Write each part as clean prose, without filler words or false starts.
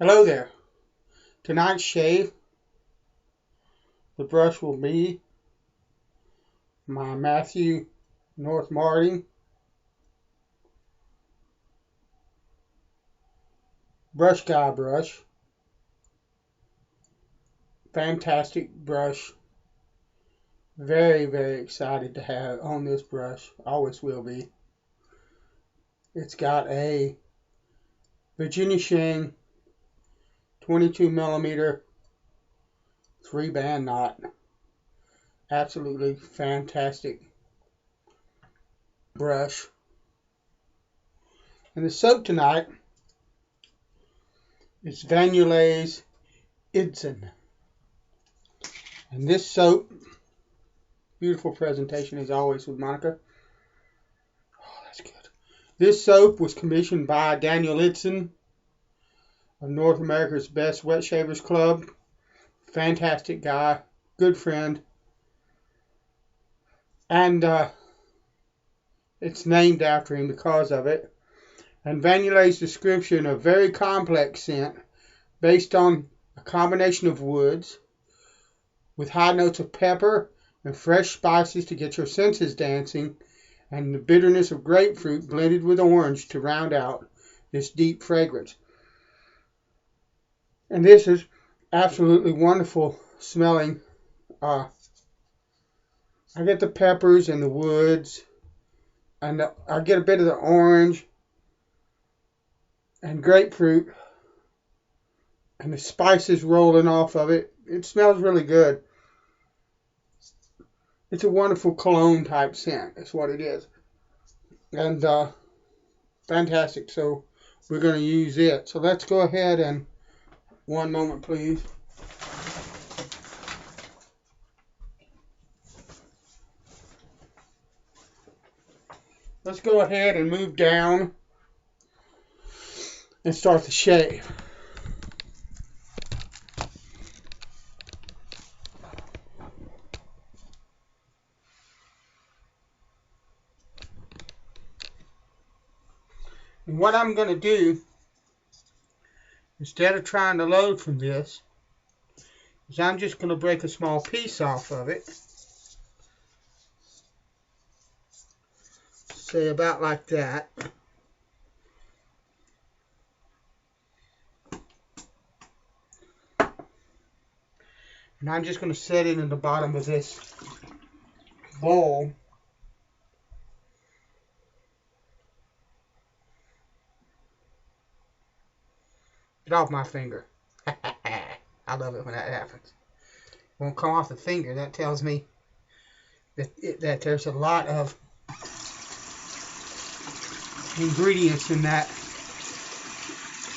Hello there. Tonight's shave, the brush will be my Matthew North Marting Brushguy brush. Fantastic brush. Very, very excited to have on this brush. Always will be. It's got a Virginia Shing 22 millimeter 3-band knot. Absolutely fantastic brush. And the soap tonight is Yulay's Idzan. And this soap, beautiful presentation as always with Monica. Oh, that's good. This soap was commissioned by Daniel Idzan of North America's Best Wet Shavers Club. Fantastic guy, good friend. And it's named after him because of it. And Yulay's description, a very complex scent based on a combination of woods with high notes of pepper and fresh spices to get your senses dancing, and the bitterness of grapefruit blended with orange to round out this deep fragrance. And this is absolutely wonderful smelling. I get the peppers and the woods, and I get a bit of the orange and grapefruit, and the spices rolling off of it. It smells really good. It's a wonderful cologne type scent. That's what it is. And fantastic. So we're going to use it. So let's go ahead and, one moment please. Let's go ahead and move down and start the shave. And what I'm going to do, instead of trying to load from this, is I'm just going to break a small piece off of it. Say about like that. And I'm just going to set it in the bottom of this bowl. Get off my finger. I love it when that happens. It won't come off the finger. That tells me that there's a lot of ingredients in that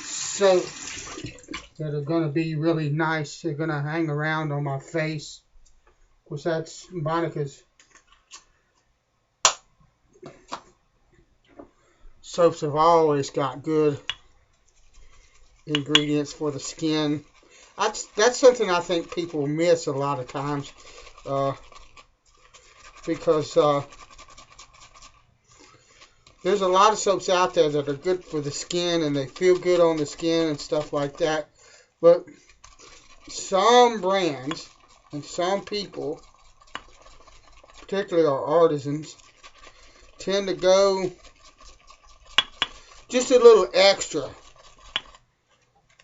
soap that are going to be really nice. They're going to hang around on my face. Of course, that's Monica's soaps have got good ingredients for the skin. That's something I think people miss a lot of times because there's a lot of soaps out there that are good for the skin and they feel good on the skin and stuff like that. But some brands and some people, particularly our artisans, tend to go just a little extra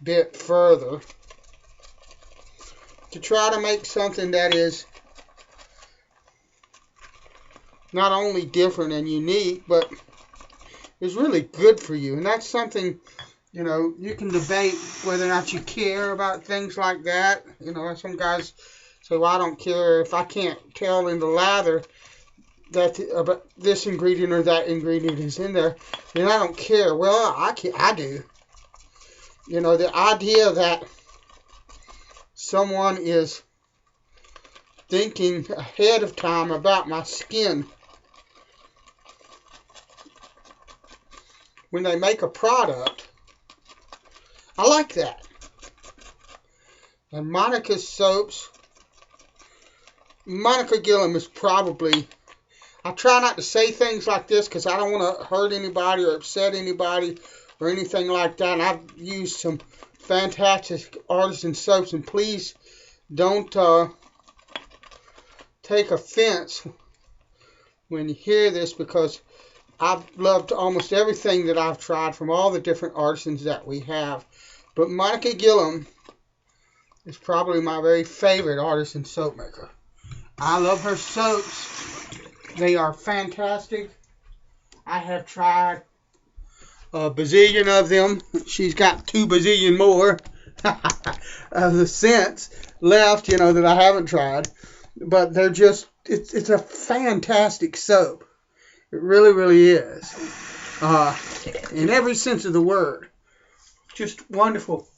bit further to try to make something that is not only different and unique, but is really good for you. And that's something, you know, you can debate whether or not you care about things like that. You know, some guys say, well, I don't care if I can't tell in the lather that about this ingredient or that ingredient is in there, then I don't care. Well, I do. You know, the idea that someone is thinking ahead of time about my skin when they make a product, I like that. And Monica's soaps, Monica Gillum is probably, I try not to say things like this because I don't want to hurt anybody or upset anybody or anything like that. And I've used some fantastic artisan soaps, and please don't take offense when you hear this, because I've loved almost everything that I've tried from all the different artisans that we have. But Monica Gillum is probably my very favorite artisan soap maker. I love her soaps. They are fantastic. I have tried a bazillion of them. She's got 2 bazillion more of the scents left, that I haven't tried. But they're just, it's a fantastic soap. It really, really is. In every sense of the word. Just wonderful,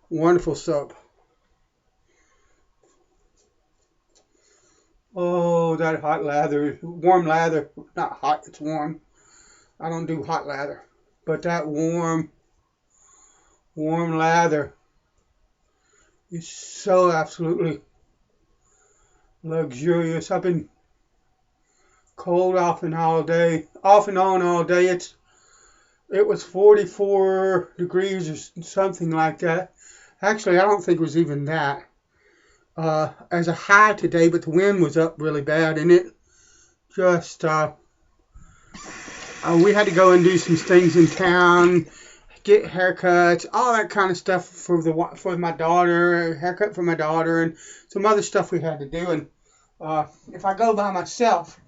wonderful soap. Oh, that hot lather, warm lather. Not hot, it's warm. I don't do hot lather. But that warm lather is so absolutely luxurious. I've been cold off and on all day. It was 44 degrees or something like that. Actually, I don't think it was even that. As a high today, but the wind was up really bad, and it just, we had to go and do some things in town, get haircuts, all that kind of stuff for my daughter, haircut for my daughter, and some other stuff we had to do. And if I go by myself,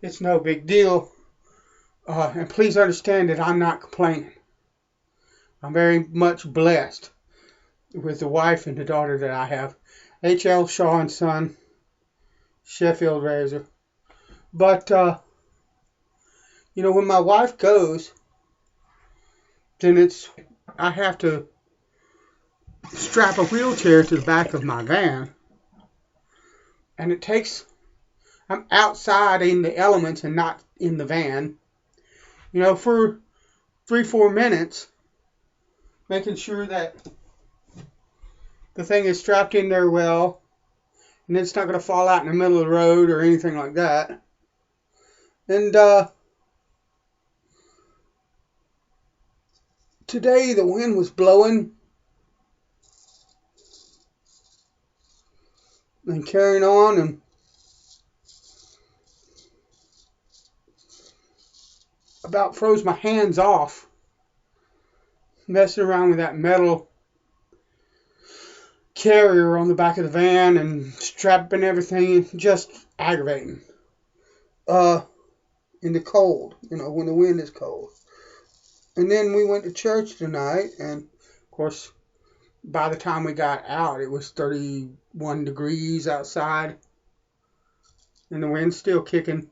it's no big deal. And please understand that I'm not complaining. I'm very much blessed with the wife and the daughter that I have. Elshaw and Son, Sheffield razor. But, when my wife goes, then I have to strap a wheelchair to the back of my van. And I'm outside in the elements and not in the van, for 3-4 minutes, making sure that the thing is strapped in there well, and it's not going to fall out in the middle of the road or anything like that. And today the wind was blowing and carrying on, and about froze my hands off messing around with that metal carrier on the back of the van and strapping everything. Just aggravating. In the cold, when the wind is cold. And then we went to church tonight, and of course, by the time we got out, it was 31 degrees outside, and the wind's still kicking.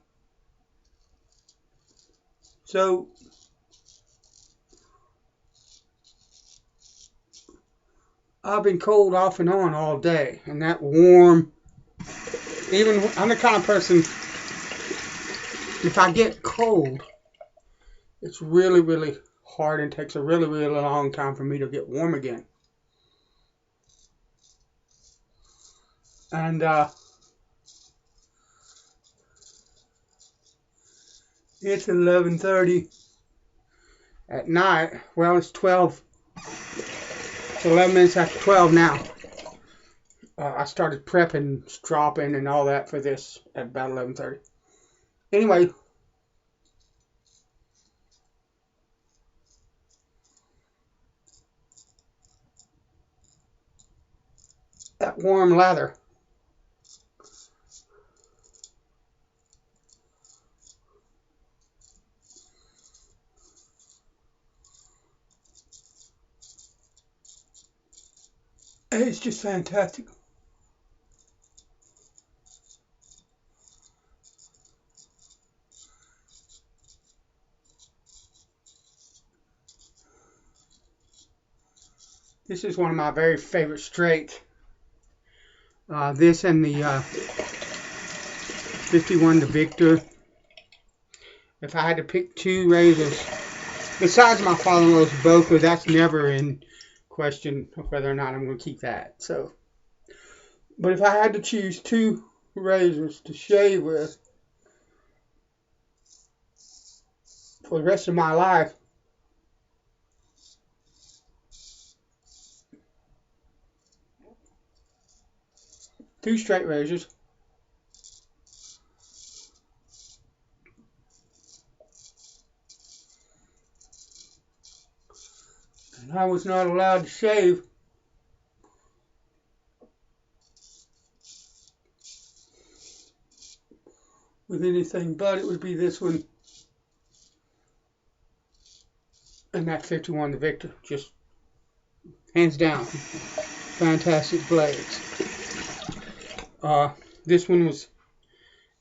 So, I've been cold off and on all day, and that warm, I'm the kind of person, if I get cold, it's really, really hard and takes a really, really long time for me to get warm again. And it's 11:30 at night. Well, it's 12. It's 11 minutes after 12 now. I started prepping, stropping, and all that for this at about 11:30. Anyway, that warm lather. It's just fantastic. This is one of my very favorite straights. This and the 51 to Victor. If I had to pick 2 razors, besides my father-in-law's Boca, that's never in question whether or not I'm going to keep that. So, but if I had to choose 2 razors to shave with for the rest of my life, 2 straight razors. And I was not allowed to shave with anything but it would be this one and that 51 the Victor. Just hands down, fantastic blades. This one was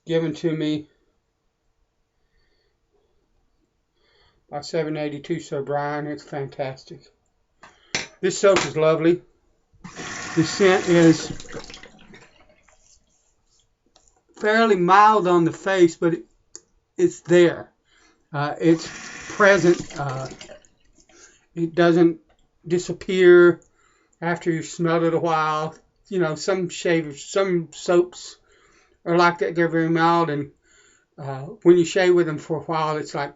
given to me by 782 Sir Brian. It's fantastic. This soap is lovely. The scent is fairly mild on the face, but it's there. It's present. It doesn't disappear after you smelled it a while. You know, some soaps are like that. They're very mild, and when you shave with them for a while, it's like,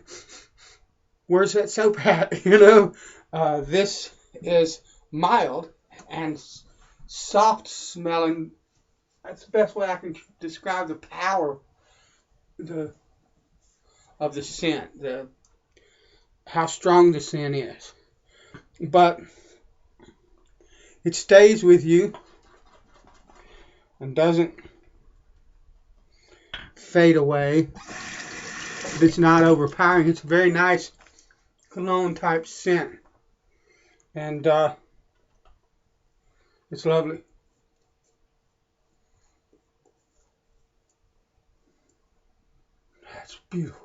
where's that soap at? You know, this is mild and soft smelling. That's the best way I can describe the power of the scent, how strong the scent is. But it stays with you and doesn't fade away. It's not overpowering. It's a very nice cologne type scent, and it's lovely. That's beautiful.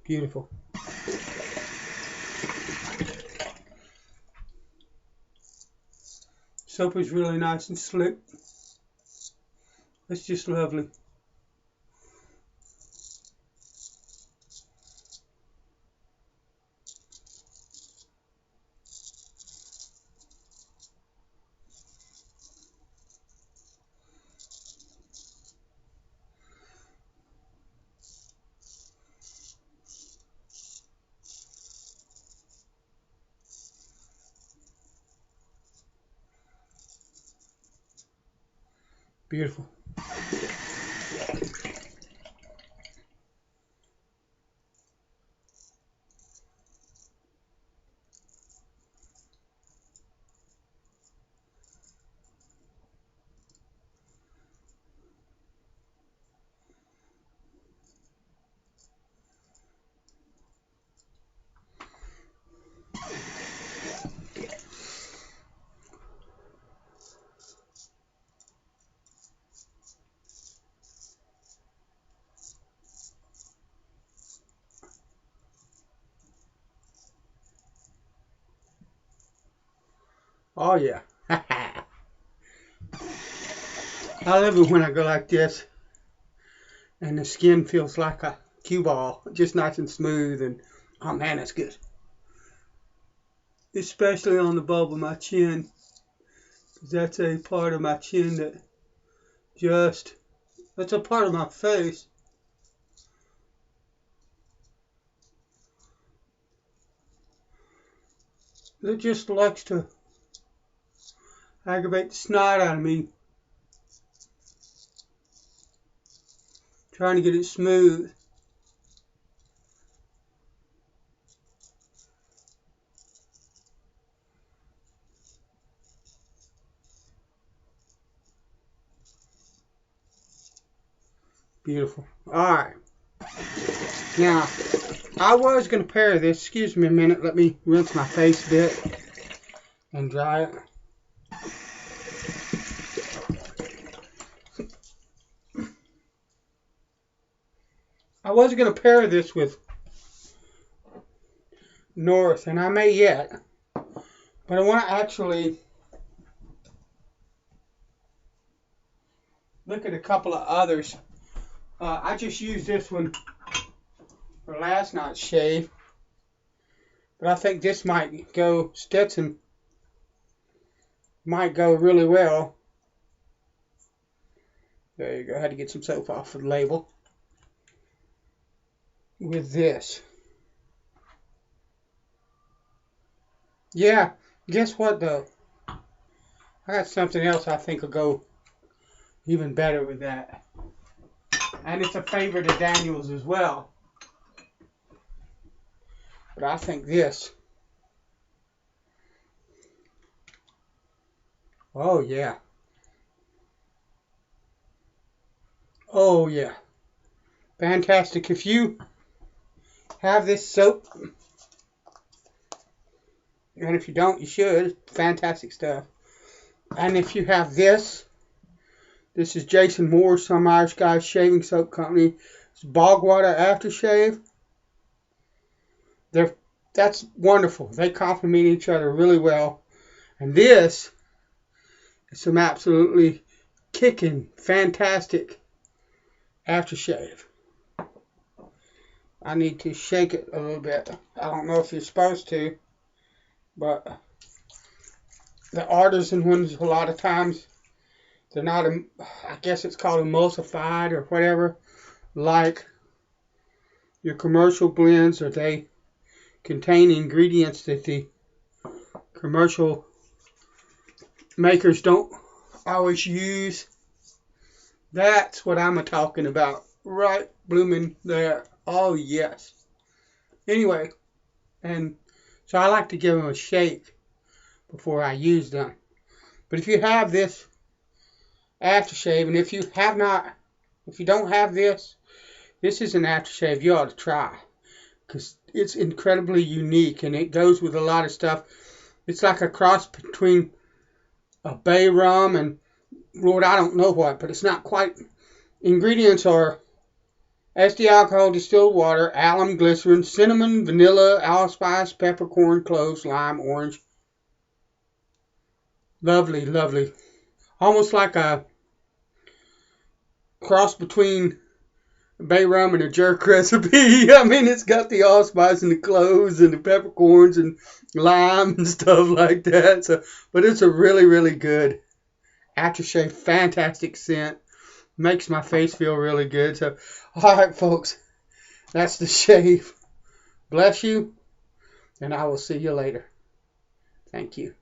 Beautiful. Soap is really nice and slick. It's just lovely. Beautiful. Oh yeah. I love it when I go like this and the skin feels like a cue ball, just nice and smooth, and oh man, that's good. Especially on the bulb of my chin, because that's a part of my chin that's a part of my face that just likes to aggravate the snot out of me, trying to get it smooth. Beautiful. Alright. Now, I was going to pair this. Excuse me a minute. Let me rinse my face a bit and dry it. I was going to pair this with north, and I may yet. But I want to actually look at a couple of others. I just used this one for last night's shave. But I think this might go, Stetson might go really well. There you go. I had to get some soap off the label. With this. Yeah, guess what though? I got something else I think will go even better with that. And it's a favorite of Daniel's as well. But I think this. Oh yeah. Oh yeah. Fantastic. If you have this soap, and if you don't, you should. Fantastic stuff. And if you have this, this is Jason Moore, some Irish guy's shaving soap company. It's bog water aftershave. That's wonderful. They complement each other really well. And this is some absolutely kicking, fantastic aftershave. I need to shake it a little bit. I don't know if you're supposed to, but the artisan ones, a lot of times, they're not, I guess it's called emulsified or whatever, like your commercial blends, or they contain ingredients that the commercial makers don't always use. That's what I'm talking about. Right blooming there. Oh, yes. Anyway, and so I like to give them a shake before I use them. But if you have this aftershave, and if you don't have this, this is an aftershave you ought to try. Because it's incredibly unique, and it goes with a lot of stuff. It's like a cross between a bay rum and, Lord, I don't know what, but it's not quite. Ingredients are SD alcohol, distilled water, alum, glycerin, cinnamon, vanilla, allspice, peppercorn, cloves, lime, orange. Lovely, lovely. Almost like a cross between bay rum and a jerk recipe. I mean, it's got the allspice and the cloves and the peppercorns and lime and stuff like that. So, but it's a really, really good aftershave. Fantastic scent. Makes my face feel really good. So, all right, folks, that's the shave. Bless you, and I will see you later. Thank you.